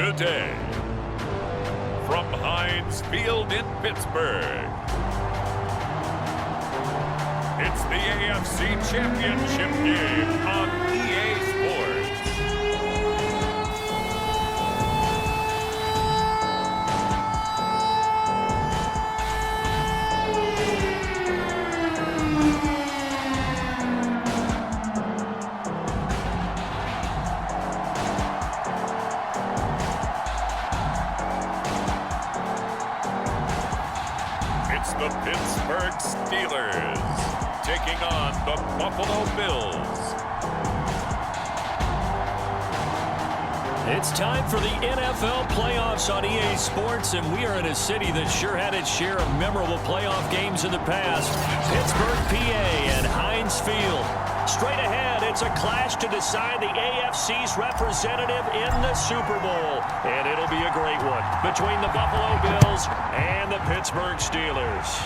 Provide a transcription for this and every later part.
Today, from Heinz Field in Pittsburgh, it's the AFC Championship game on EA Sports. It's the Pittsburgh Steelers taking on the Buffalo Bills. It's time for the NFL playoffs on EA Sports, and we are in a city that sure had its share of memorable playoff games in the past. Pittsburgh, PA, and Heinz Field. Straight ahead, it's a clash to decide the AFC's representative in the Super Bowl. And it'll be a great one between the Buffalo Bills and the Pittsburgh Steelers.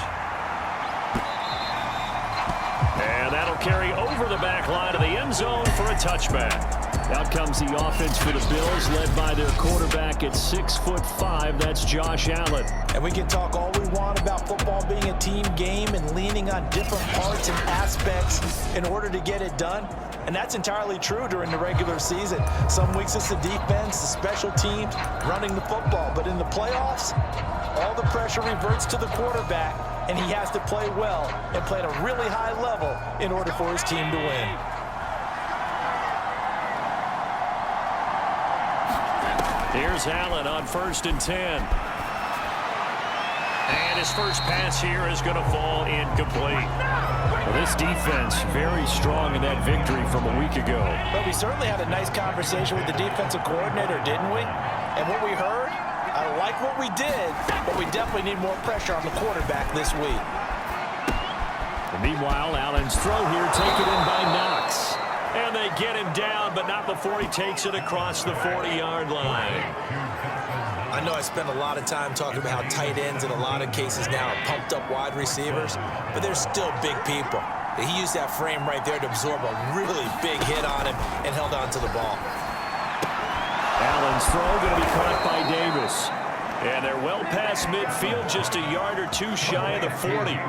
And that'll carry over the back line of the end zone for a touchback. Out comes the offense for the Bills, led by their quarterback at 6'5". That's Josh Allen. And we can talk all we want about football being a team game and leaning on different parts and aspects in order to get it done. And that's entirely true during the regular season. Some weeks it's the defense, the special teams, running the football. But in the playoffs, all the pressure reverts to the quarterback, and he has to play well and play at a really high level in order for his team to win. Here's Allen on 1st and 10. And his first pass here is going to fall incomplete. Well, this defense very strong in that victory from a week ago. But we certainly had a nice conversation with the defensive coordinator, didn't we? And what we heard, I like what we did, but we definitely need more pressure on the quarterback this week. And meanwhile, Allen's throw here taken in by Knox. And they get him down, but not before he takes it across the 40-yard line. I know I spent a lot of time talking about how tight ends in a lot of cases now are pumped up wide receivers, but they're still big people. He used that frame right there to absorb a really big hit on him and held on to the ball. Allen's throw going to be caught by Davis. And they're well past midfield, just a yard or two shy of the 40.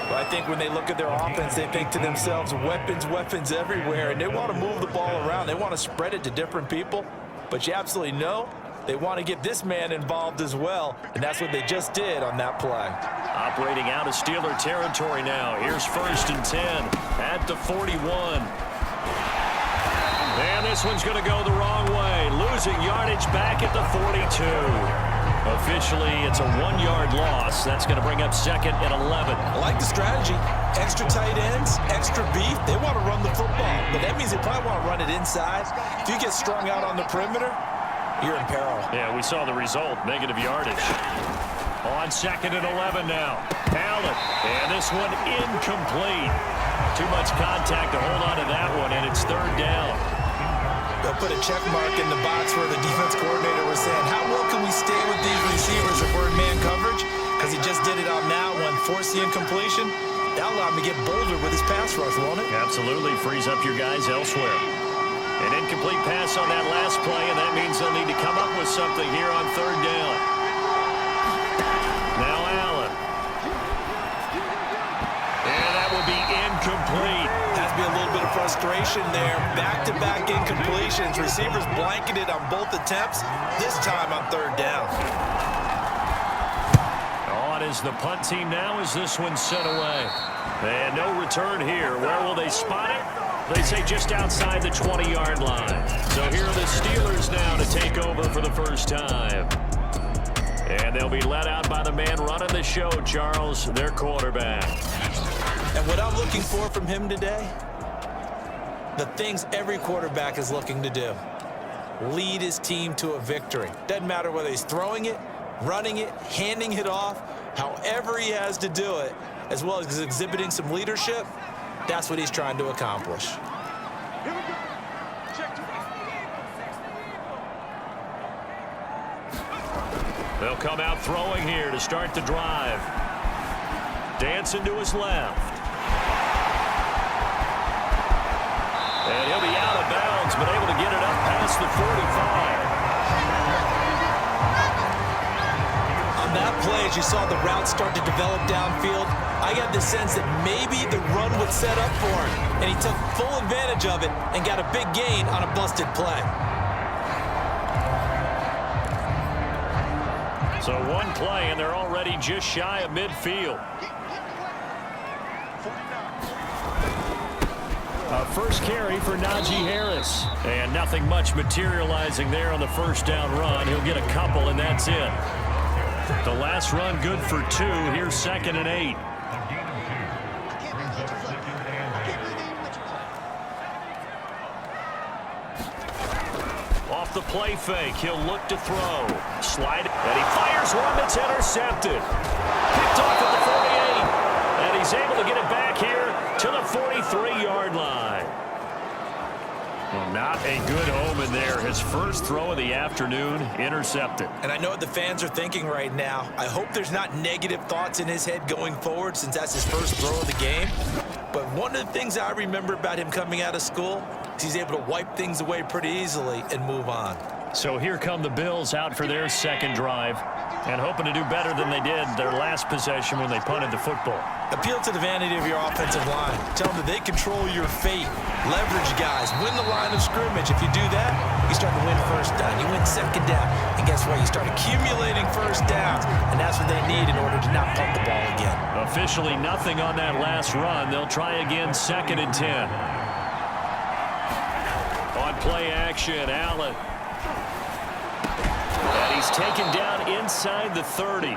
But I think when they look at their offense, they think to themselves, weapons, weapons everywhere, and they want to move the ball around. They want to spread it to different people, but you absolutely know they want to get this man involved as well, and that's what they just did on that play. Operating out of Steeler territory now. Here's 1st and 10 at the 41. And this one's going to go the wrong way, losing yardage back at the 42. Officially, it's a 1-yard loss. That's going to bring up 2nd and 11. I like the strategy. Extra tight ends, extra beef. They want to run the football, but that means they probably want to run it inside. If you get strung out on the perimeter, you're in peril. Yeah, we saw the result, negative yardage. On 2nd and 11 now. Allen, and this one incomplete. Too much contact to hold on to that one, and it's 3rd down. They'll put a check mark in the box where the defense coordinator was saying, how well can we stay with these receivers if we're in man coverage? Because he just did it on that one, force the incompletion. That'll allow him to get bolder with his pass rush, won't it? Absolutely, frees up your guys elsewhere. An incomplete pass on that last play, and that means they'll need to come up with something here on 3rd down. Now Allen. And that will be incomplete. Has to be a little bit of frustration there. Back-to-back incompletions. Receivers blanketed on both attempts, this time on 3rd down. On is the punt team now as this one's sent away. And no return here. Where will they spot it? They say just outside the 20-yard line. So here are the Steelers now to take over for the first time. And they'll be let out by the man running the show, Charles, their quarterback. And what I'm looking for from him today, the things every quarterback is looking to do. Lead his team to a victory. Doesn't matter whether he's throwing it, running it, handing it off, however he has to do it, as well as exhibiting some leadership, that's what he's trying to accomplish. They'll come out throwing here to start the drive. Dancing to his left. And he'll be out of bounds, but able to get it up past the 45. as you saw the route start to develop downfield, I got the sense that maybe the run would set up for him, and he took full advantage of it and got a big gain on a busted play. So one play, and they're already just shy of midfield. A first carry for Najee Harris. And nothing much materializing there on the first down run. He'll get a couple, and that's it. The last run good for 2. Here's 2nd and 8. Off the play fake, he'll look to throw. Slide, and he fires one that's intercepted. Picked off at the 48. And he's able to get it back here to the 43-yard line. Well, not a good omen there. His first throw of the afternoon, intercepted. And I know what the fans are thinking right now. I hope there's not negative thoughts in his head going forward since that's his first throw of the game. But one of the things I remember about him coming out of school is he's able to wipe things away pretty easily and move on. So here come the Bills out for their second drive and hoping to do better than they did their last possession when they punted the football. Appeal to the vanity of your offensive line. Tell them that they control your fate. Leverage guys. Win the line of scrimmage. If you do that, you start to win first down. You win second down. And guess what? You start accumulating first downs. And that's what they need in order to not punt the ball again. Officially nothing on that last run. They'll try again 2nd and 10. On play action, Allen. And he's taken down inside the 30.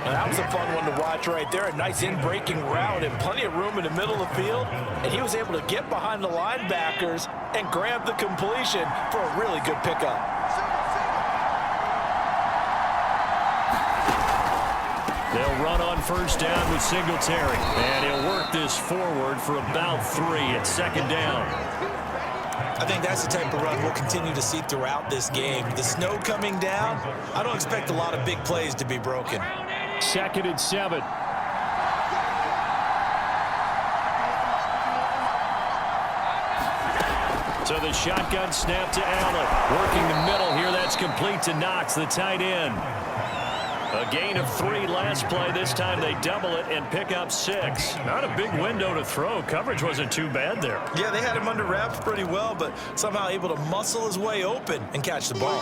Well, that was a fun one to watch right there. A nice in-breaking route and plenty of room in the middle of the field. And he was able to get behind the linebackers and grab the completion for a really good pickup. They'll run on first down with Singletary. And he'll work this forward for about 3 at 2nd down. I think that's the type of run we'll continue to see throughout this game. The snow coming down, I don't expect a lot of big plays to be broken. 2nd and 7. So the shotgun snap to Allen. Working the middle here. That's complete to Knox, the tight end. A gain of 3 last play. This time they double it and pick up 6. Not a big window to throw. Coverage wasn't too bad there. Yeah, they had him under wraps pretty well, but somehow able to muscle his way open and catch the ball.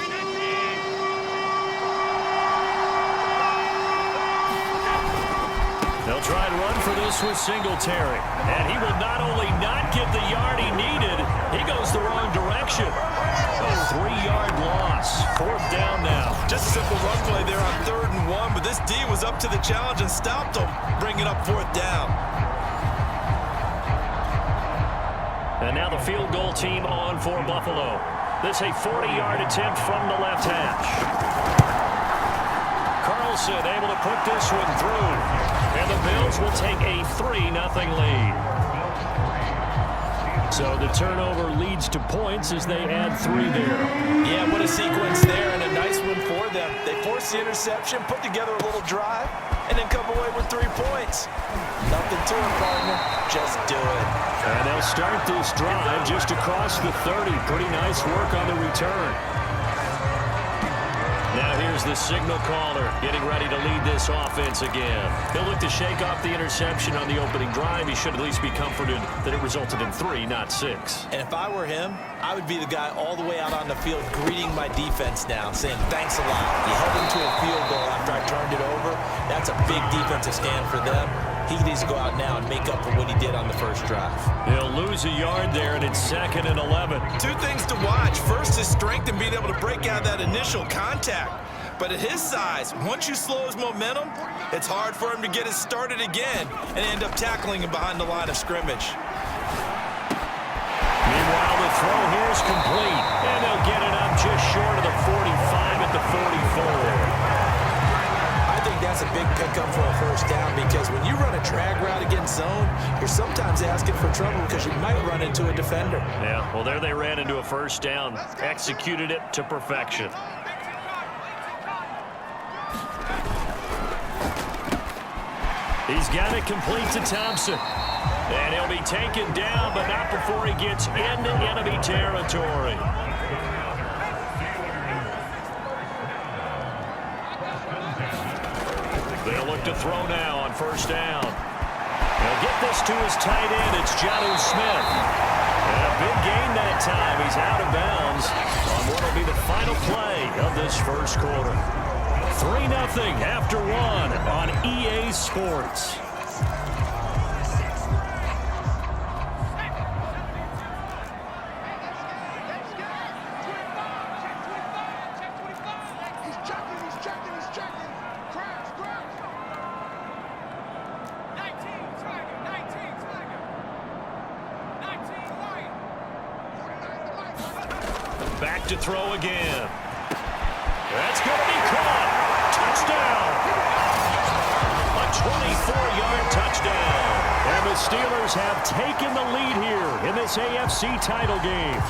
They'll try and run for this with Singletary. And he will not only not get the yard he needed, he goes the wrong direction. A 3-yard loss. 4th down now. Just a simple run play there on 3rd and 1, but this D was up to the challenge and stopped him, bringing up 4th down. And now the field goal team on for Buffalo. This a 40-yard attempt from the left hash. Carlson able to put this one through. And the Bills will take a 3-0 lead. So the turnover leads to points as they add 3 there. Yeah, what a sequence there, and a nice one for them. They force the interception, put together a little drive, and then come away with 3 points. Nothing to it, partner. Just do it. And they'll start this drive just across the 30. Pretty nice work on the return. Now here's the signal caller getting ready to lead this offense again. He'll look to shake off the interception on the opening drive. He should at least be comforted that it resulted in 3, not 6. And if I were him, I would be the guy all the way out on the field greeting my defense now, saying thanks a lot. You held him to a field goal after I turned it over. That's a big defensive stand for them. He needs to go out now and make up for what he did on the first drive. He'll lose a yard there, and it's 2nd and 11. 2 things to watch. First, his strength and being able to break out that initial contact. But at his size, once you slow his momentum, it's hard for him to get it started again and end up tackling him behind the line of scrimmage. Meanwhile, the throw here is complete, and they'll get it up just short of the 45 at the 44. I think that's a big pickup for a first down because when you run a drag route against zone, you're sometimes asking for trouble because you might run into a defender. Yeah, well, there they ran into a first down, executed it to perfection. He's got it complete to Thompson. And he'll be taken down, but not before he gets into enemy territory. to throw now on first down. He'll get this to his tight end. It's Jonnu Smith. And a big gain that time. He's out of bounds on what will be the final play of this first quarter. 3-0 after one on EA Sports. Back to throw again. That's going to be caught. Touchdown. A 24-yard touchdown. And the Steelers have taken the lead here in this AFC title game.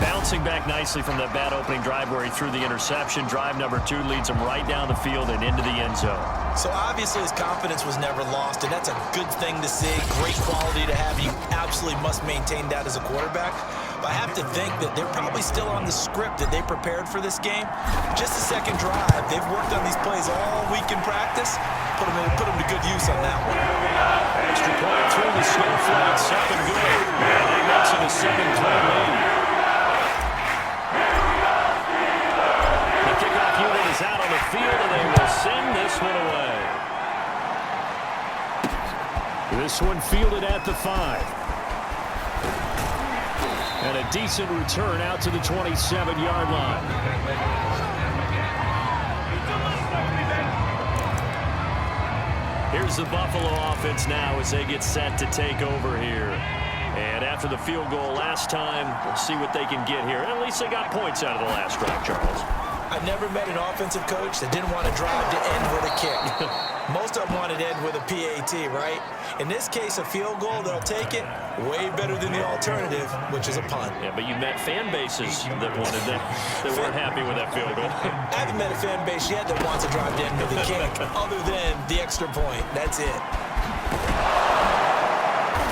Bouncing back nicely from that bad opening drive where he threw the interception. Drive number 2 leads him right down the field and into the end zone. So obviously his confidence was never lost, and that's a good thing to see. Great quality to have. You absolutely must maintain that as a quarterback. But I have to think that they're probably still on the script that they prepared for this game. Just a second drive. They've worked on these plays all week in practice. Put them to good use on that one. Extra point through the snowflake. Second good. And he makes it a 7-3 lead. The kickoff unit is out on the field, and they will send this one away. This one fielded at the 5. And a decent return out to the 27-yard line. Here's the Buffalo offense now as they get set to take over here. And after the field goal last time, we'll see what they can get here. At least they got points out of the last drive, Charles. I've never met an offensive coach that didn't want to drive to end with a kick. Most of them wanted to end with a PAT, right? In this case, a field goal, they'll take it. Way better than the alternative, which is a punt. Yeah, but you met fan bases that wanted that weren't happy with that field goal. I haven't met a fan base yet that wants to drive to end with a kick, other than the extra point. That's it.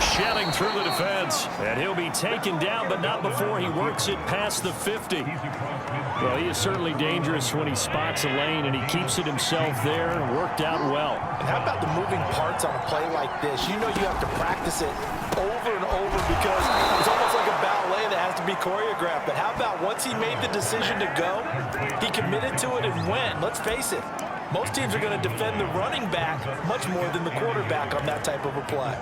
Shelling through the defense, and he'll be taken down, but not before he works it past the 50. Well, he is certainly dangerous when he spots a lane, and he keeps it himself there and worked out well. And how about the moving parts on a play like this? You know you have to practice it over and over because it's almost like a ballet that has to be choreographed. But how about once he made the decision to go, he committed to it and went. Let's face it, most teams are going to defend the running back much more than the quarterback on that type of a play.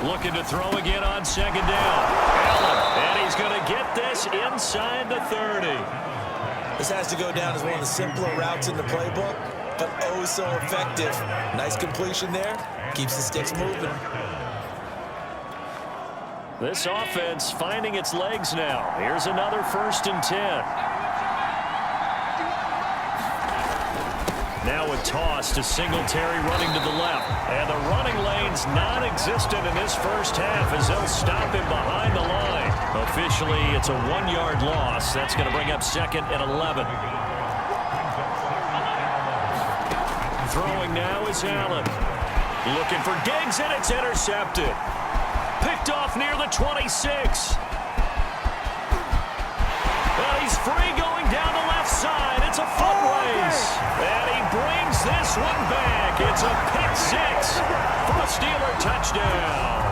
Looking to throw again on second down. Allen, and he's going to get this inside the 30. This has to go down as one of the simpler routes in the playbook, but oh so effective. Nice completion there. Keeps the sticks moving. This offense finding its legs now. Here's another 1st and 10. Now a toss to Singletary running to the left. And the running lane's non-existent in this first half as they'll stop him behind the line. Officially, it's a 1-yard loss. That's going to bring up 2nd and 11. Throwing now is Allen. Looking for Diggs, and it's intercepted. Picked off near the 26. Well, he's free going down the left side. It's a foot race. And he brings this one back. It's a pick-6 for a Steeler touchdown.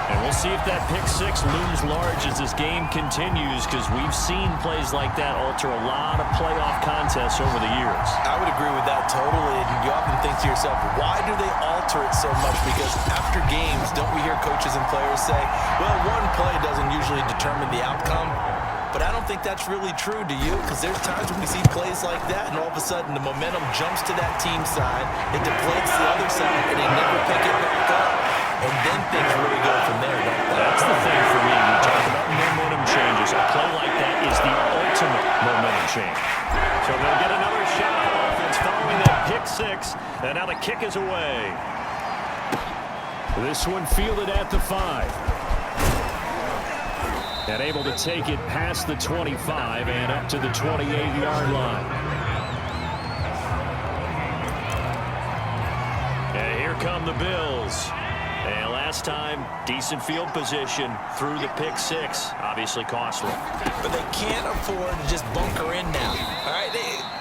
And we'll see if that pick-6 looms large as this game continues, because we've seen plays like that alter a lot of playoff contests over the years. I would agree with that totally. And you often think to yourself, why do they alter it so much? Because after games, don't we hear coaches and players say, well, one play doesn't usually determine the outcome? But I don't think that's really true, do you? Because there's times when we see plays like that, and all of a sudden the momentum jumps to that team side, it deflates the other side, and they never pick it back up. And then things really go from there, don't they? That's the thing for me. We talk about momentum changes. A play like that is the ultimate momentum change. So they'll get another shot on offense following that pick-6, and now the kick is away. This one fielded at the 5. And able to take it past the 25 and up to the 28-yard line. And here come the Bills. And last time, decent field position through the pick six. Obviously costly. But they can't afford to just bunker in now. All right,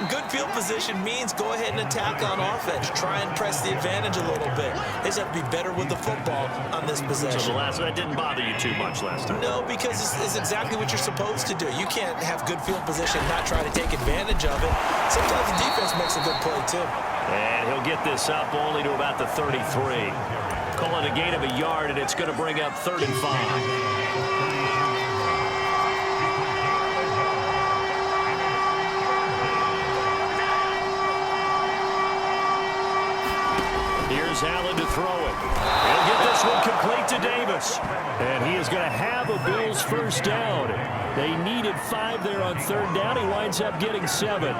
good field position means go ahead and attack on offense. Try and press the advantage a little bit. They just have to be better with the football on this possession. So that didn't bother you too much last time? No, because it's exactly what you're supposed to do. You can't have good field position and not try to take advantage of it. Sometimes the defense makes a good play, too. And he'll get this up only to about the 33. Call it a gain of a yard, and it's going to bring up 35. Here's Allen to throw it. He'll get this one complete to Davis. And he is going to have a Bills first down. They needed 5 there on third down. He winds up getting 7.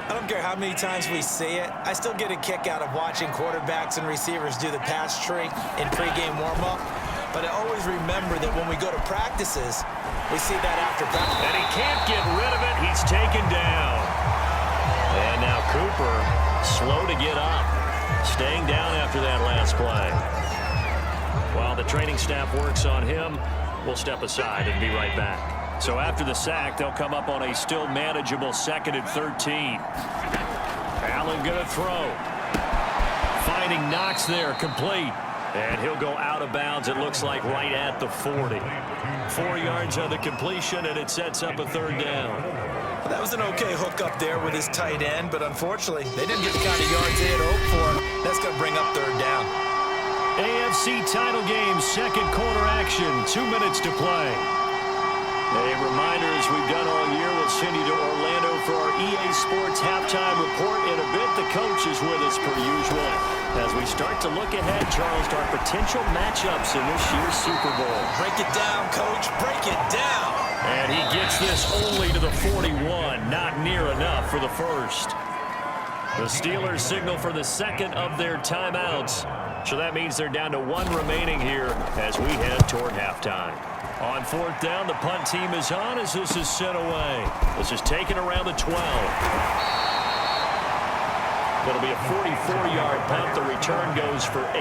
I don't care how many times we say it, I still get a kick out of watching quarterbacks and receivers do the pass tree in pregame warm-up. But I always remember that when we go to practices, we see that after practice. And he can't get rid of it. He's taken down. And now Cooper, slow to get up. Staying down after that last play. While the training staff works on him, we'll step aside and be right back. So after the sack, they'll come up on a still manageable 2nd and 13. Allen going to throw. Finding Knox there, complete. And he'll go out of bounds, it looks like, right at the 40. 4 yards on the completion, and it sets up a 3rd down. Well, that was an okay hook up there with his tight end, but unfortunately, they didn't get the kind of yards they had hoped for. That's going to bring up 3rd down. AFC title game, 2nd quarter action, 2 minutes to play. A reminder, as we've done all year, we'll send you to Orlando for our EA Sports halftime report. In a bit, the coach is with us per usual. As we start to look ahead, Charles, to our potential matchups in this year's Super Bowl. Break it down, Coach. Break it down. And he gets this only to the 41. Not near enough for the first. The Steelers signal for the 2nd of their timeouts. So that means they're down to 1 remaining here as we head toward halftime. On 4th down, the punt team is on as this is sent away. This is taken around the 12. It'll be a 44-yard punt. The return goes for 8.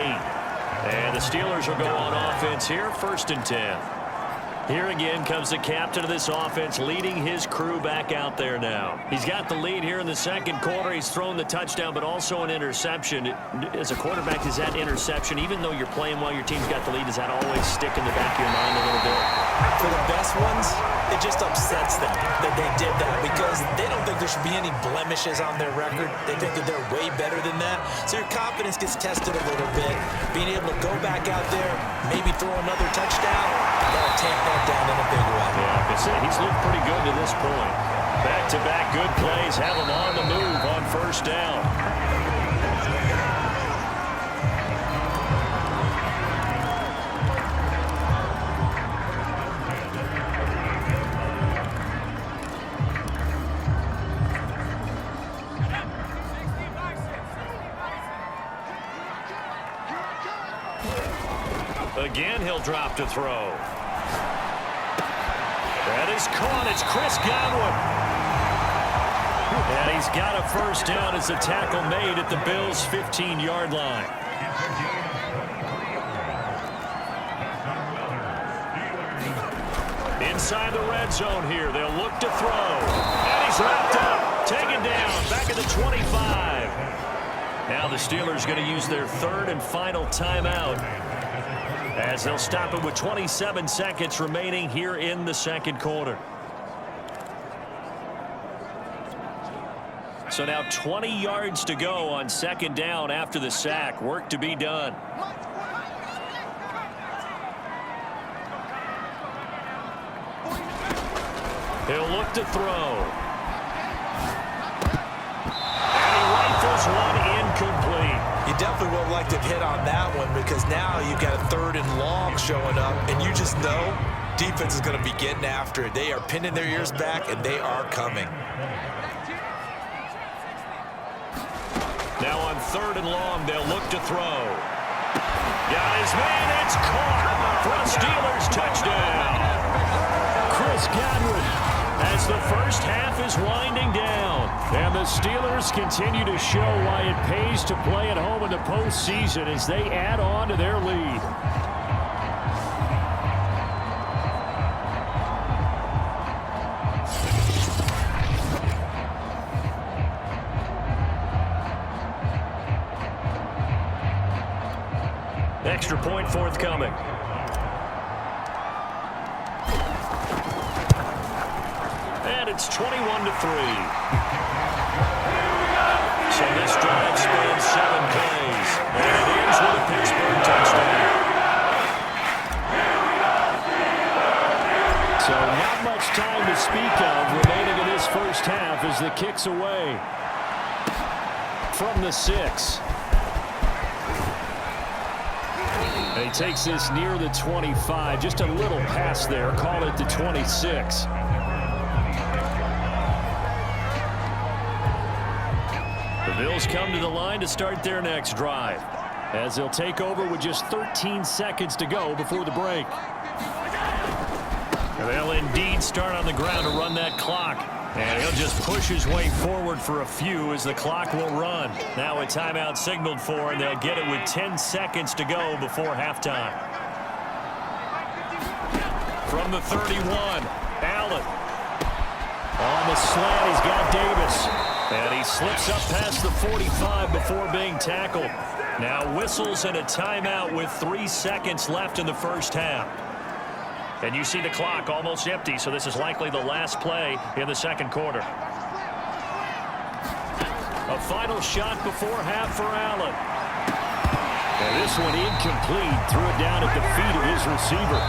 And the Steelers will go on offense here, 1st and 10. Here again comes the captain of this offense, leading his crew back out there now. He's got the lead here in the 2nd quarter. He's thrown the touchdown, but also an interception. As a quarterback, is that interception, even though you're playing while your team's got the lead, does that always stick in the back of your mind a little bit? For the best ones, it just upsets them that they did that because they don't think there should be any blemishes on their record. They think that they're way better than that. So your confidence gets tested a little bit. Being able to go back out there, maybe throw another touchdown, that'll tamp that down in a big way. Yeah, like I said, he's looked pretty good to this point. Back-to-back good plays have him on the move on 1st down. Again, he'll drop to throw. That is caught. It's Chris Godwin. And he's got a 1st down as the tackle made at the Bills' 15-yard line. Inside the red zone here. They'll look to throw. And he's wrapped up. Taken down. Back at the 25. Now the Steelers going to use their 3rd and final timeout, as they'll stop it with 27 seconds remaining here in the 2nd quarter. So now 20 yards to go on 2nd down after the sack. Work to be done. He'll look to throw. And he rifles one incomplete. You definitely would have liked to have hit on that one because now you've got a 3rd and long showing up, and you just know defense is going to be getting after it. They are pinning their ears back, and they are coming. Now on 3rd and long, they'll look to throw. Got his man. It's caught for a Steelers touchdown. Chris Godwin, as the first half is winding down. And the Steelers continue to show why it pays to play at home in the postseason as they add on to their lead. Extra point forthcoming. And it's 21-3. So this drive spans 7 plays. And it ends with a Pittsburgh touchdown. So not much time to speak of remaining in this first half as the kick's away from the 6. And he takes this near the 25. Just a little pass there. Call it the 26. The Bills come to the line to start their next drive as they'll take over with just 13 seconds to go before the break. And they'll indeed start on the ground to run that clock. And he'll just push his way forward for a few as the clock will run. Now a timeout signaled for, and they'll get it with 10 seconds to go before halftime. From the 31, Allen. On the slant, he's got Davis. And he slips up past the 45 before being tackled. Now whistles and a timeout with 3 seconds left in the first half. And you see the clock almost empty, so this is likely the last play in the second quarter. A final shot before half for Allen. And this one incomplete. Threw it down at the feet of his receiver.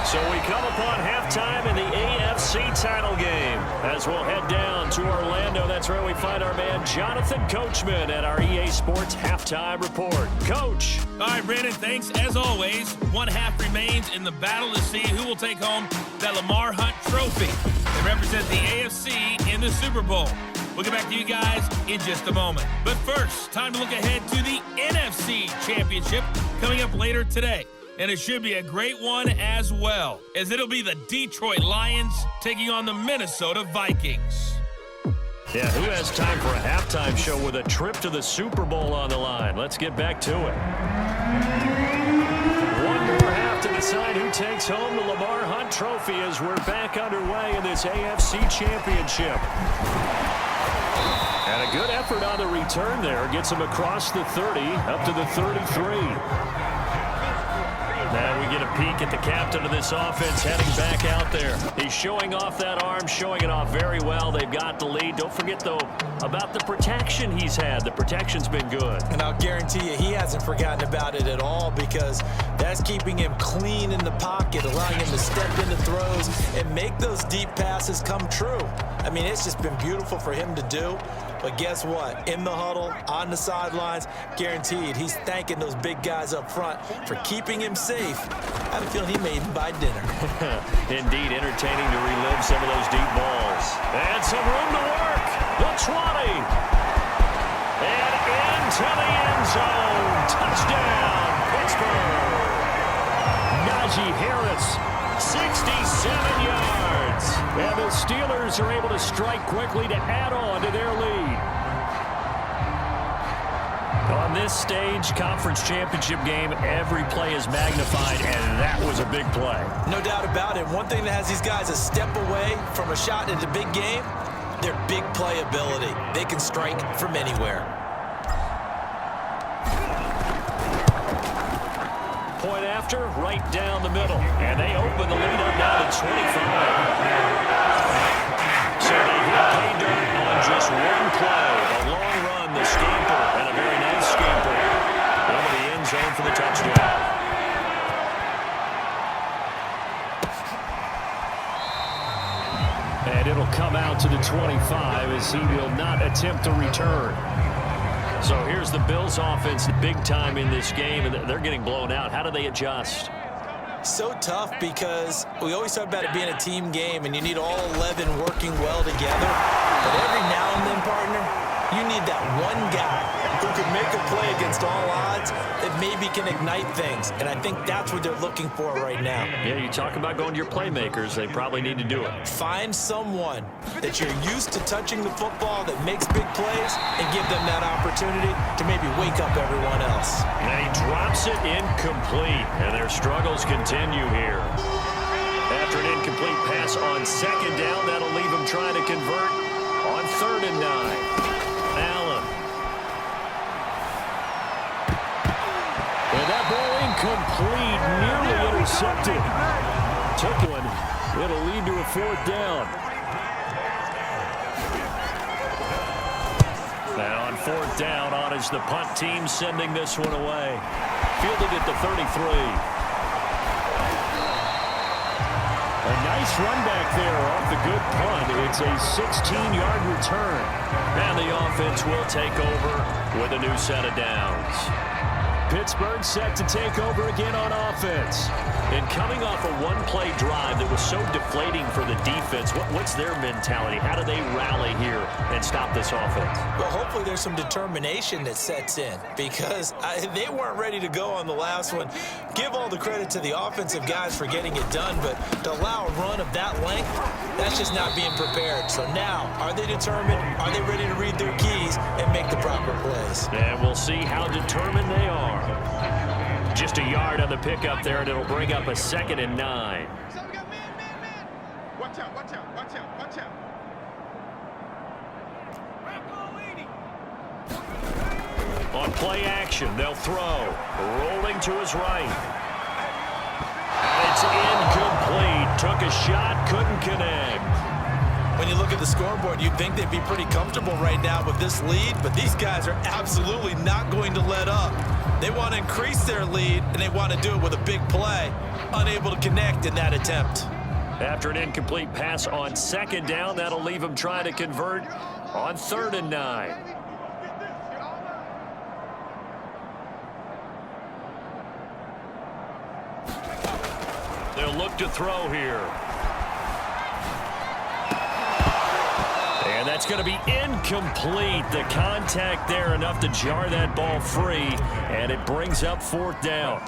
So we come upon halftime in the AFC title game. As we'll head down to Orlando, that's where we find our man Jonathan Coachman at our EA Sports Halftime Report. Coach. All right, Brandon, thanks. As always, one half remains in the battle to see who will take home that Lamar Hunt trophy. They represent the AFC in the Super Bowl. We'll get back to you guys in just a moment. But first, time to look ahead to the NFC Championship coming up later today. And it should be a great one as well, as it'll be the Detroit Lions taking on the Minnesota Vikings. Yeah, who has time for a halftime show with a trip to the Super Bowl on the line? Let's get back to it. One more half to decide who takes home the Lamar Hunt trophy as we're back underway in this AFC Championship. And a good effort on the return there. Gets him across the 30, up to the 33. Now we get a peek at the captain of this offense heading back out there. He's showing off that arm, showing it off very well. They've got the lead. Don't forget, though, about the protection he's had. The protection's been good. And I'll guarantee you he hasn't forgotten about it at all because that's keeping him clean in the pocket, allowing him to step into throws and make those deep passes come true. I mean, it's just been beautiful for him to do. But guess what? In the huddle, on the sidelines, guaranteed he's thanking those big guys up front for keeping him safe. I have a feeling he may even buy dinner. Indeed, entertaining to relive some of those deep balls. And some room to work. The 20. And into the end zone. Touchdown, Pittsburgh. Najee Harris, 67 yards. And the Steelers are able to strike quickly to add on to their lead. On this stage, conference championship game, every play is magnified, and that was a big play. No doubt about it. One thing that has these guys a step away from a shot in the big game, their big play ability. They can strike from anywhere. Point after, right down the middle. And they open the lead up now to 25. So they hit pay dirt on just one play. A long run, the scamper, and a very nice scamper over the end zone for the touchdown. And it'll come out to the 25 as he will not attempt to return. So here's the Bills offense, big time in this game, and they're getting blown out. How do they adjust? So tough because we always talk about it being a team game and you need all 11 working well together. But every now and then, partner, you need need that one guy who can make a play against all odds that maybe can ignite things. And I think that's what they're looking for right now. Yeah, you talk about going to your playmakers. They probably need to do it. Find someone that you're used to touching the football that makes big plays and give them that opportunity to maybe wake up everyone else. And he drops it incomplete, and their struggles continue here. After an incomplete pass on second down, that'll leave him trying to convert on 3rd and 9. Allen. And that ball incomplete, nearly intercepted. Took one. It'll lead to a 4th down. And on 4th down, on is the punt team sending this one away. Fielded at the 33. A nice run back there off the good punt. It's a 16-yard return. And the offense will take over with a new set of downs. Pittsburgh set to take over again on offense. And coming off a one-play drive that was so deflating for the defense, what's their mentality? How do they rally here and stop this offense? Well, hopefully there's some determination that sets in because they weren't ready to go on the last one. Give all the credit to the offensive guys for getting it done, but to allow a run of that length, that's just not being prepared. So now, are they determined? Are they ready to read their keys and make the proper plays? And we'll see how determined they are. Just a yard on the pickup there, and it'll bring up a 2nd and 9. Watch out, watch out, watch out, watch out. On play action, they'll throw. Rolling to his right. It's incomplete. Took a shot, couldn't connect. When you look at the scoreboard, you'd think they'd be pretty comfortable right now with this lead, but these guys are absolutely not going to let up. They want to increase their lead, and they want to do it with a big play. Unable to connect in that attempt. After an incomplete pass on 2nd down, that'll leave them trying to convert on 3rd and 9. They'll look to throw here. And that's going to be incomplete. The contact there enough to jar that ball free, and it brings up 4th down.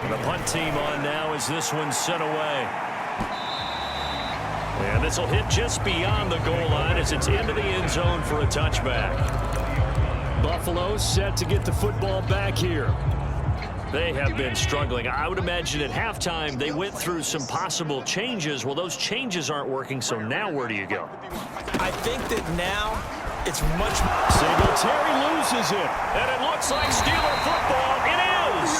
The punt team on now as this one's sent away. And this will hit just beyond the goal line as it's into the end zone for a touchback. Buffalo set to get the football back here. They have been struggling. I would imagine at halftime they went through some possible changes. Well, those changes aren't working, so now where do you go? I think that now it's much more. Singletary loses it, and it looks like Steeler football. It is!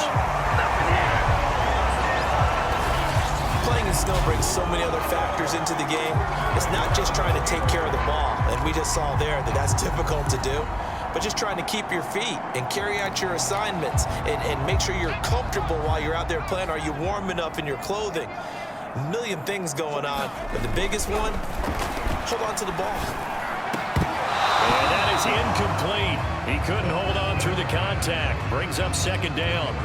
Playing in snow brings so many other factors into the game. It's not just trying to take care of the ball, and we just saw there that that's difficult to do. But just trying to keep your feet and carry out your assignments and make sure you're comfortable while you're out there playing. Are you warm enough in your clothing? A million things going on. But the biggest one, hold on to the ball. And that is incomplete. He couldn't hold on through the contact. Brings up 2nd down.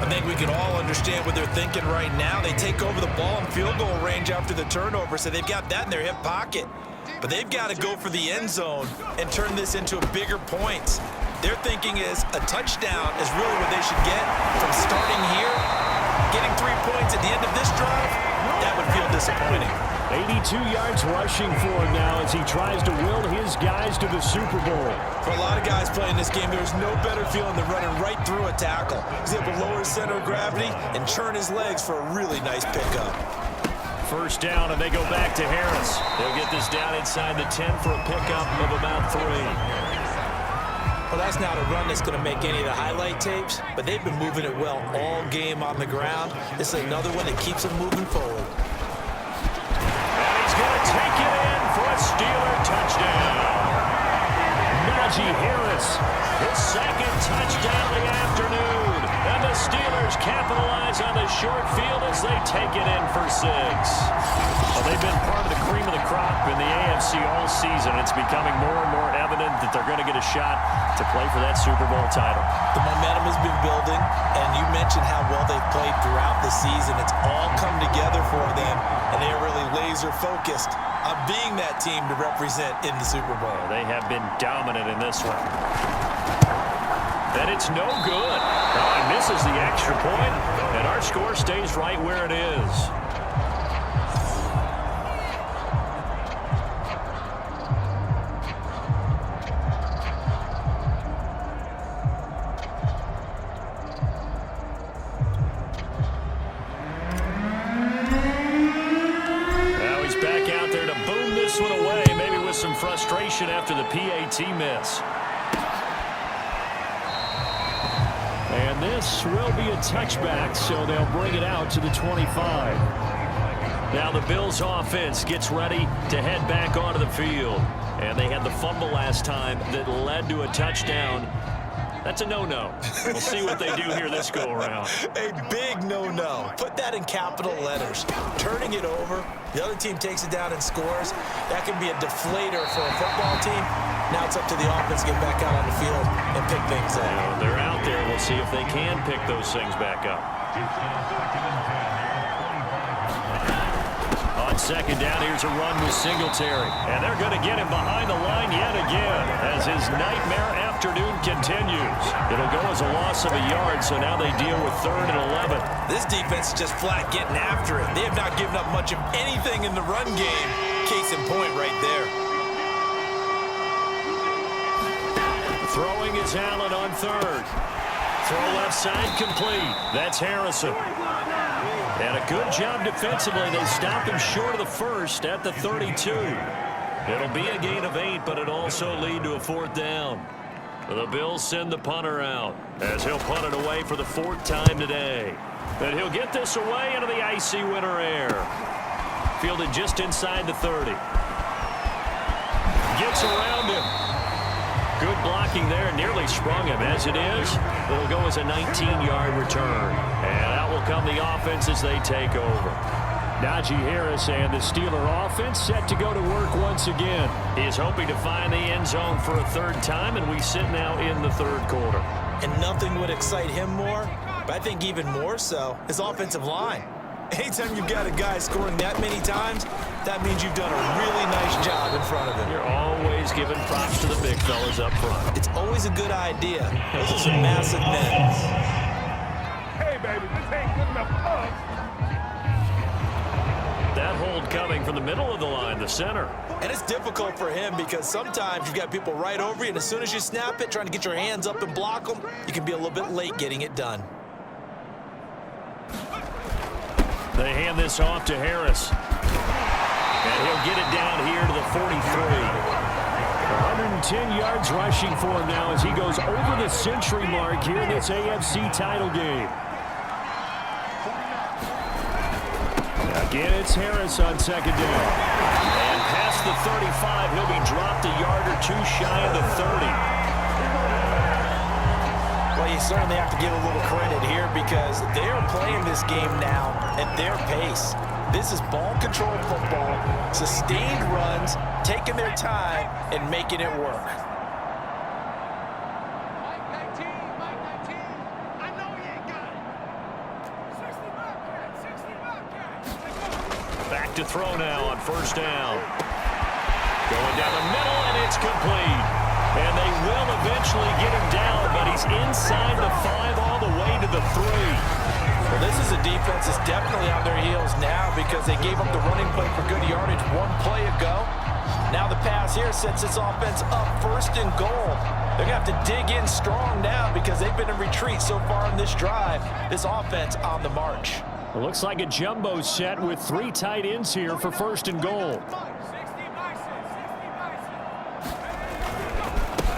I think we can all understand what they're thinking right now. They take over the ball in field goal range after the turnover, so they've got that in their hip pocket. But they've got to go for the end zone and turn this into a bigger point. Their thinking is a touchdown is really what they should get from starting here. Getting 3 points at the end of this drive, that would feel disappointing. 82 yards rushing for him now as he tries to will his guys to the Super Bowl. For a lot of guys playing this game, there's no better feeling than running right through a tackle. He's able to lower his center of gravity and churn his legs for a really nice pickup. 1st down, and they go back to Harris. They'll get this down inside the 10 for a pickup of about 3. Well, that's not a run that's going to make any of the highlight tapes, but they've been moving it well all game on the ground. This is another one that keeps them moving forward. And he's going to take it in for a Steeler touchdown. Najee Harris, his 2nd touchdown of the afternoon. And the Steelers capitalize on the short field as they take it in for 6. Well, they've been part of the cream of the crop in the AFC all season. It's becoming more and more evident that they're going to get a shot to play for that Super Bowl title. The momentum has been building, and you mentioned how well they've played throughout the season. It's all come together for them, and they're really laser-focused on being that team to represent in the Super Bowl. They have been dominant in this one. And it's no good. Oh, he misses the extra point, and our score stays right where it is. Now he's back out there to boom this one away, maybe with some frustration after the PAT miss. And this will be a touchback, so they'll bring it out to the 25. Now the Bills offense gets ready to head back onto the field. And they had the fumble last time that led to a touchdown. That's a no-no. We'll see what they do here this go-around. A big no-no. Put that in capital letters. Turning it over, the other team takes it down and scores. That can be a deflator for a football team. Now it's up to the offense to get back out on the field and pick things up. Well, they're out there. We'll see if they can pick those things back up. On second down, here's a run with Singletary. And they're going to get him behind the line yet again as his nightmare afternoon continues. It'll go as a loss of a yard, so now they deal with 3rd and 11. This defense is just flat getting after it. They have not given up much of anything in the run game. Case in point right there. Throwing is Allen on 3rd. Throw left side complete. That's Harrison. And a good job defensively. They stopped him short of the first at the 32. It'll be a gain of 8, but it'll also lead to a 4th down. The Bills send the punter out as he'll punt it away for the 4th time today. And he'll get this away into the icy winter air. Fielded just inside the 30. Gets around him. Good blocking there, nearly sprung him. As it is, it'll go as a 19-yard return. And out will come the offense as they take over. Najee Harris and the Steeler offense set to go to work once again. He's hoping to find the end zone for a 3rd time, and we sit now in the 3rd quarter. And nothing would excite him more, but I think even more so, his offensive line. Anytime you've got a guy scoring that many times, that means you've done a really nice job in front of him. You're always giving props to the big fellas up front. It's always a good idea. Those are some massive men. Hey, baby, this ain't good enough for us. That hold coming from the middle of the line, the center. And it's difficult for him because sometimes you've got people right over you, and as soon as you snap it, trying to get your hands up and block them, you can be a little bit late getting it done. They hand this off to Harris. And he'll get it down here to the 43. 110 yards rushing for him now as he goes over the century mark here in this AFC title game. Again, it's Harris on second down. And past the 35, he'll be dropped a yard or 2 shy of the 30. Well, you certainly have to give a little credit here because they're playing this game now at their pace. This is ball control football, sustained runs, taking their time, and making it work. Mike 19, Mike 19. I know you ain't got it. 60 Bobcats, 60 Bobcats. Back to throw now on 1st down. Going down the middle, and it's complete. And they will eventually get him down, but he's inside the 5 all the way to the 3. Well, this is a defense that's definitely on their heels now because they gave up the running play for good yardage 1 play ago. Now the pass here sets this offense up 1st and goal. They're going to have to dig in strong now because they've been in retreat so far in this drive. This offense on the march. It looks like a jumbo set with 3 tight ends here for 1st and goal.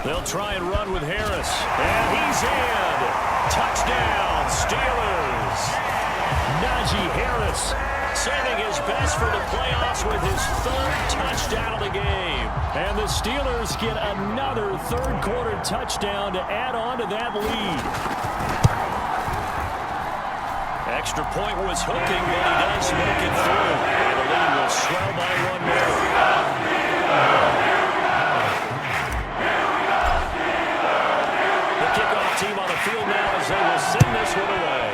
They'll try and run with Harris. And he's in. Touchdown, Steelers. Najee Harris saving his best for the playoffs with his 3rd touchdown of the game. And the Steelers get another 3rd quarter touchdown to add on to that lead. Extra point was hooking, but he does make it through. And the lead will swell by 1 more. Team on the field now as they will send this one away.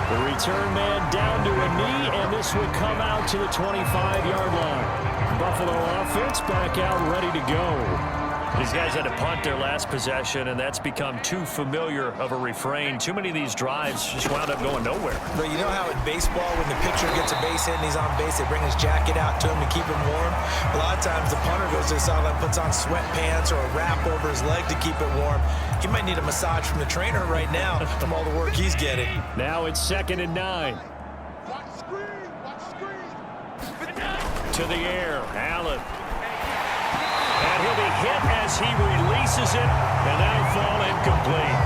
The return man down to a knee, and this will come out to the 25-yard line. Buffalo offense back out ready to go. These guys had to punt their last possession, and that's become too familiar of a refrain. Too many of these drives just wound up going nowhere. But you know how in baseball, when the pitcher gets a base hit and he's on base, they bring his jacket out to him to keep him warm? A lot of times the punter goes to the sideline, puts on sweatpants or a wrap over his leg to keep it warm. He might need a massage from the trainer right now from all the work he's getting. Now it's 2nd and 9. Watch screen. Watch screen. To the air, Allen. And he'll be hit as he releases it, and that'll fall incomplete.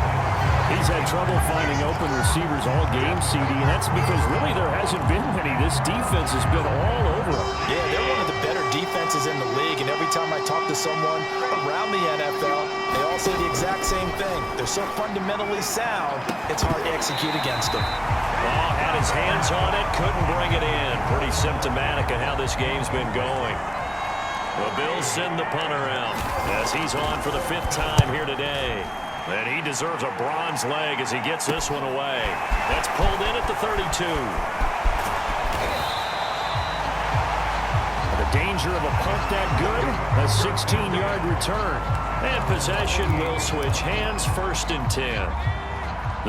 He's had trouble finding open receivers all game, CD, and that's because really there hasn't been many. This defense has been all over them. Yeah, they're one of the better defenses in the league, and every time I talk to someone around the NFL, they all say the exact same thing. They're so fundamentally sound, it's hard to execute against them. Oh, had his hands on it, couldn't bring it in. Pretty symptomatic of how this game's been going. The Bills send the punter out as he's on for the 5th time here today. And he deserves a bronze leg as he gets this one away. That's pulled in at the 32. The danger of a punt that good, a 16-yard return. And possession will switch hands, 1st and 10.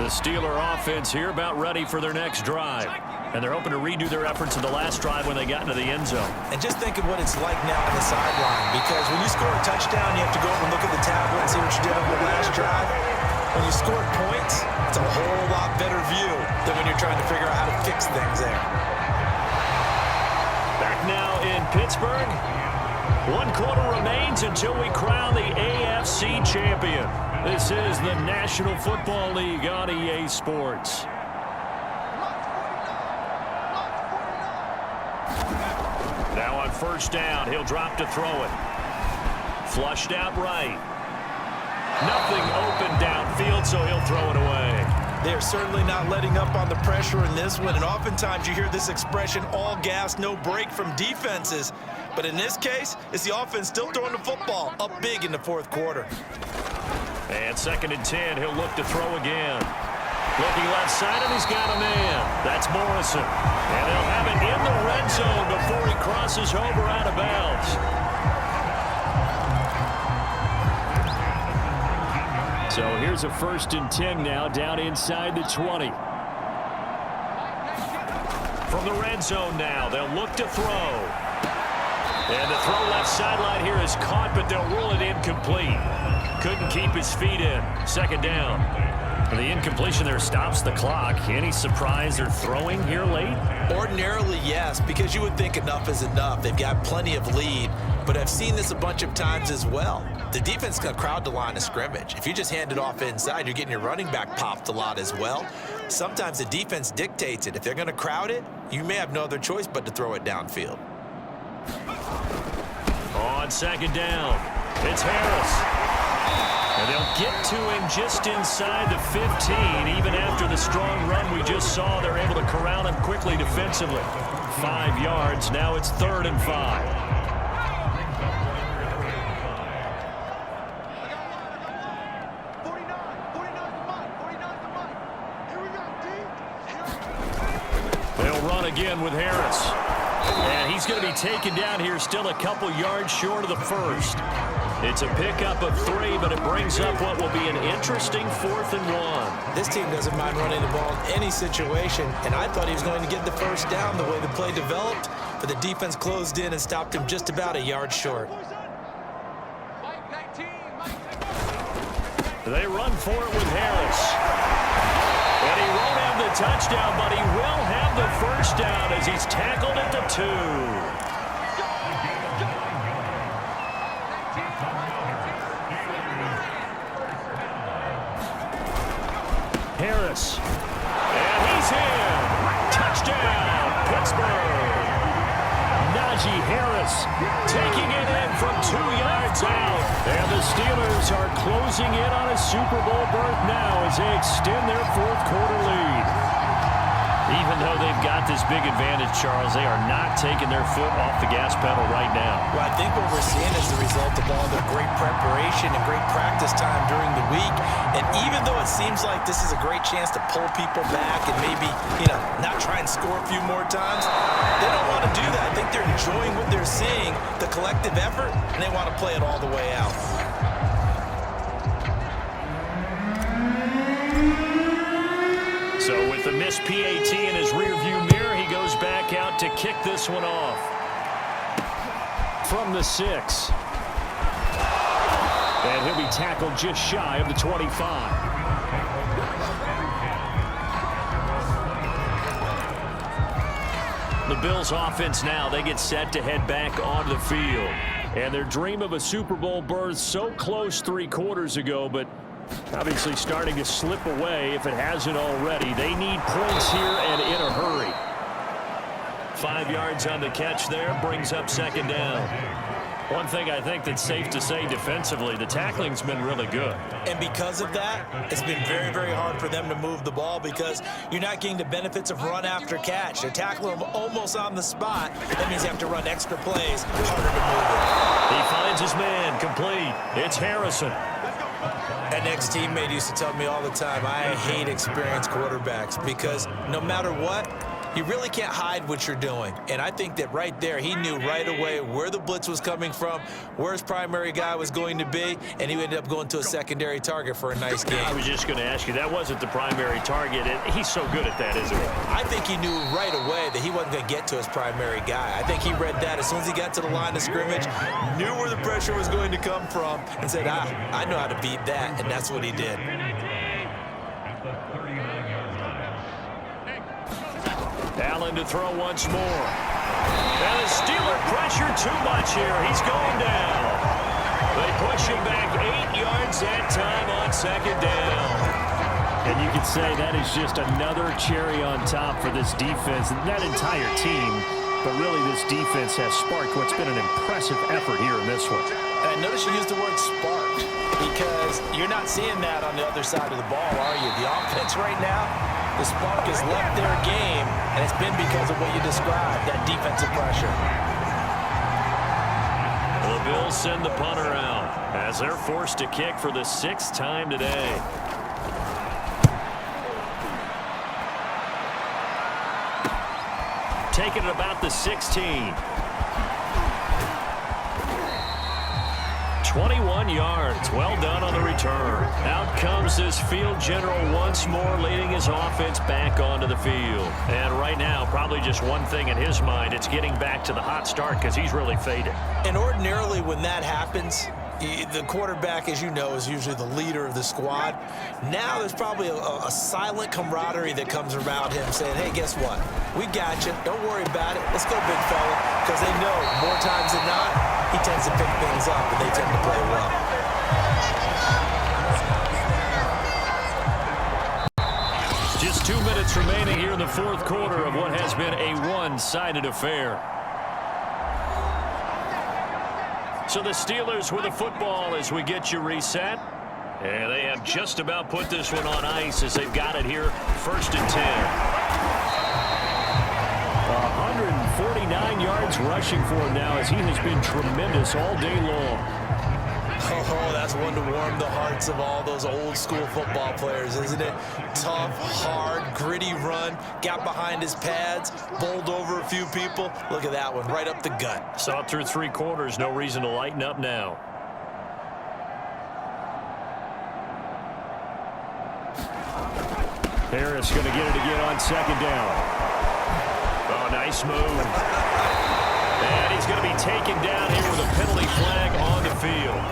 The Steeler offense here about ready for their next drive. And they're hoping to redo their efforts in the last drive when they got into the end zone. And just think of what it's like now on the sideline, because when you score a touchdown, you have to go over and look at the tablet and see what you did on the last drive. When you score points, it's a whole lot better view than when you're trying to figure out how to fix things there. Back now in Pittsburgh. 1 quarter remains until we crown the AFC champion. This is the National Football League on EA Sports. Now on 1st down, he'll drop to throw it. Flushed out right. Nothing open downfield, so he'll throw it away. They're certainly not letting up on the pressure in this one, and oftentimes you hear this expression, all gas, no break from defenses. But in this case, it's the offense still throwing the football up big in the 4th quarter. And 2nd and 10, he'll look to throw again. Looking left side, and he's got a man. That's Morrison. And they'll have it in the red zone before he crosses over out of bounds. So here's a 1st and 10 now, down inside the 20. From the red zone now, they'll look to throw. And the throw left sideline here is caught, but they'll rule it incomplete. Couldn't keep his feet in. 2nd down. The incompletion there stops the clock. Any surprise they're throwing here late? Ordinarily, yes, because you would think enough is enough. They've got plenty of lead, but I've seen this a bunch of times as well. The defense can crowd the line of scrimmage. If you just hand it off inside, you're getting your running back popped a lot as well. Sometimes the defense dictates it. If they're going to crowd it, you may have no other choice but to throw it downfield. On 2nd down, it's Harris. And they'll get to him just inside the 15. Even after the strong run we just saw, they're able to corral him quickly defensively. 5 yards. Now it's 3rd and 5. They'll run again with Harris. And he's going to be taken down here still a couple yards short of the 1st. It's a pickup of 3, but it brings up what will be an interesting 4th and 1. This team doesn't mind running the ball in any situation, and I thought he was going to get the 1st down the way the play developed, but the defense closed in and stopped him just about a yard short. They run for it with Harris. And he won't have the touchdown, but he will have the 1st down as he's tackled at the 2. Harris. And he's in. Touchdown, Pittsburgh. Najee Harris taking it in from 2 yards out. And the Steelers are closing in on a Super Bowl berth now as they extend their 4th quarter lead. Even though they've got this big advantage, Charles, they are not taking their foot off the gas pedal right now. Well, I think what we're seeing is the result of all their great preparation and great practice time during the week. And even though it seems like this is a great chance to pull people back and maybe, not try and score a few more times, they don't want to do that. I think they're enjoying what they're seeing, the collective effort, and they want to play it all the way out. So with the missed PAT in his rearview mirror, he goes back out to kick this one off. From the 6. And he'll be tackled just shy of the 25. The Bills offense now, they get set to head back onto the field. And their dream of a Super Bowl berth so close 3 quarters ago, but obviously starting to slip away if it hasn't already. They need points here and in a hurry. 5 yards on the catch there, brings up 2nd down. One thing I think that's safe to say defensively, the tackling's been really good. And because of that, it's been very, very hard for them to move the ball because you're not getting the benefits of run after catch. They're tackling them almost on the spot. That means you have to run extra plays, harder to move it. He finds his man, complete. It's Harrison. An ex-teammate used to tell me all the time, I hate experienced quarterbacks because no matter what, you really can't hide what you're doing. And I think that right there, he knew right away where the blitz was coming from, where his primary guy was going to be, and he ended up going to a secondary target for a nice game. I was just going to ask you, that wasn't the primary target. He's so good at that, isn't he? I think he knew right away that he wasn't going to get to his primary guy. I think he read that as soon as he got to the line of scrimmage, knew where the pressure was going to come from, and said, I know how to beat that, and that's what he did. Allen to throw once more. And the Steeler pressure too much here. He's going down. They push him back 8 yards that time on 2nd down. And you could say that is just another cherry on top for this defense. That entire team, but really this defense has sparked what's been an impressive effort here in this one. And I notice you used the word sparked because you're not seeing that on the other side of the ball, are you? The offense right now, the spark has left their game, and it's been because of what you described, that defensive pressure. The Bills send the punter out as they're forced to kick for the 6th time today. Taking it about the 16. 21 yards. Well done on the return. Out comes this field general once more, leading his offense back onto the field. And right now, probably just one thing in his mind. It's getting back to the hot start because he's really faded. And ordinarily when that happens, the quarterback, as you know, is usually the leader of the squad. Now there's probably a silent camaraderie that comes around him saying, hey, guess what? We got you. Don't worry about it. Let's go, big fella. Because they know more times than not, he tends to pick things up, and they tend to play well. Just 2 minutes remaining here in the 4th quarter of what has been a one-sided affair. So the Steelers with the football as we get you reset. And they have just about put this one on ice as they've got it here, 1st and 10. 149 yards rushing for him now as he has been tremendous all day long. Oh, that's one to warm the hearts of all those old school football players, isn't it? Tough, hard, gritty run, got behind his pads, bowled over a few people. Look at that one, right up the gut. Saw it through 3 quarters, no reason to lighten up now. Harris going to get it again on 2nd down. Oh, nice move. And he's going to be taken down here with a penalty flag on the field.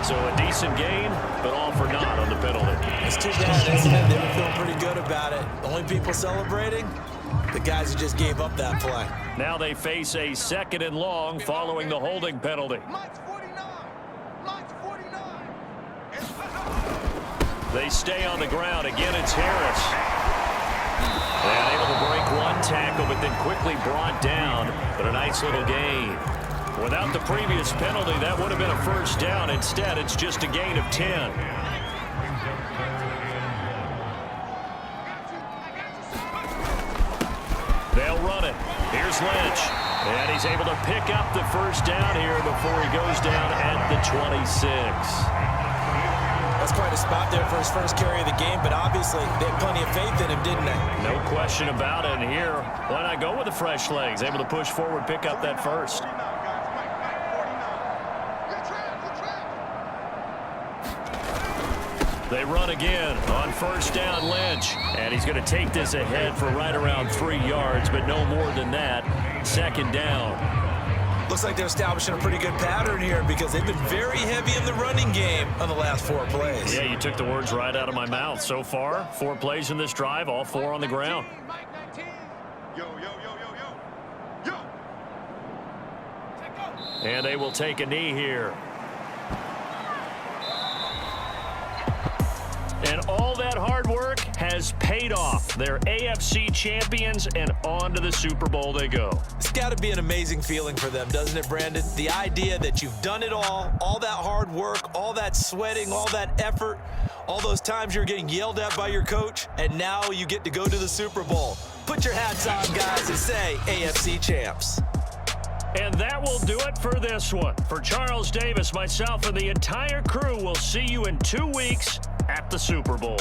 So a decent gain, but all for naught on the penalty. It's too bad, isn't it? They were feeling pretty good about it. The only people celebrating, the guys who just gave up that play. Now they face a 2nd and long following the holding penalty. Mike's 49. Mike's 49. They stay on the ground. Again, it's Harris. And able to break one tackle, but then quickly brought down. But a nice little gain. Without the previous penalty, that would have been a first down. Instead, it's just a gain of 10. They'll run it. Here's Lynch. And he's able to pick up the first down here before he goes down at the 26. That's quite a spot there for his first carry of the game, but obviously they had plenty of faith in him, didn't they? No question about it. And here, why not go with the fresh legs? Able to push forward, pick up that first. They run again on first down, Lynch. And he's going to take this ahead for right around 3 yards, but no more than that. Second down. Looks like they're establishing a pretty good pattern here because they've been very heavy in the running game on the last 4 plays. Yeah, you took the words right out of my mouth. So far, 4 plays in this drive, all 4 on the ground. And they will take a knee here. And all that hard work has paid off. They're AFC champions, and on to the Super Bowl they go. It's got to be an amazing feeling for them, doesn't it, Brandon? The idea that you've done it all that hard work, all that sweating, all that effort, all those times you're getting yelled at by your coach, and now you get to go to the Super Bowl. Put your hats on, guys, and say AFC champs. And that will do it for this one. For Charles Davis, myself, and the entire crew, we'll see you in 2 weeks at the Super Bowl.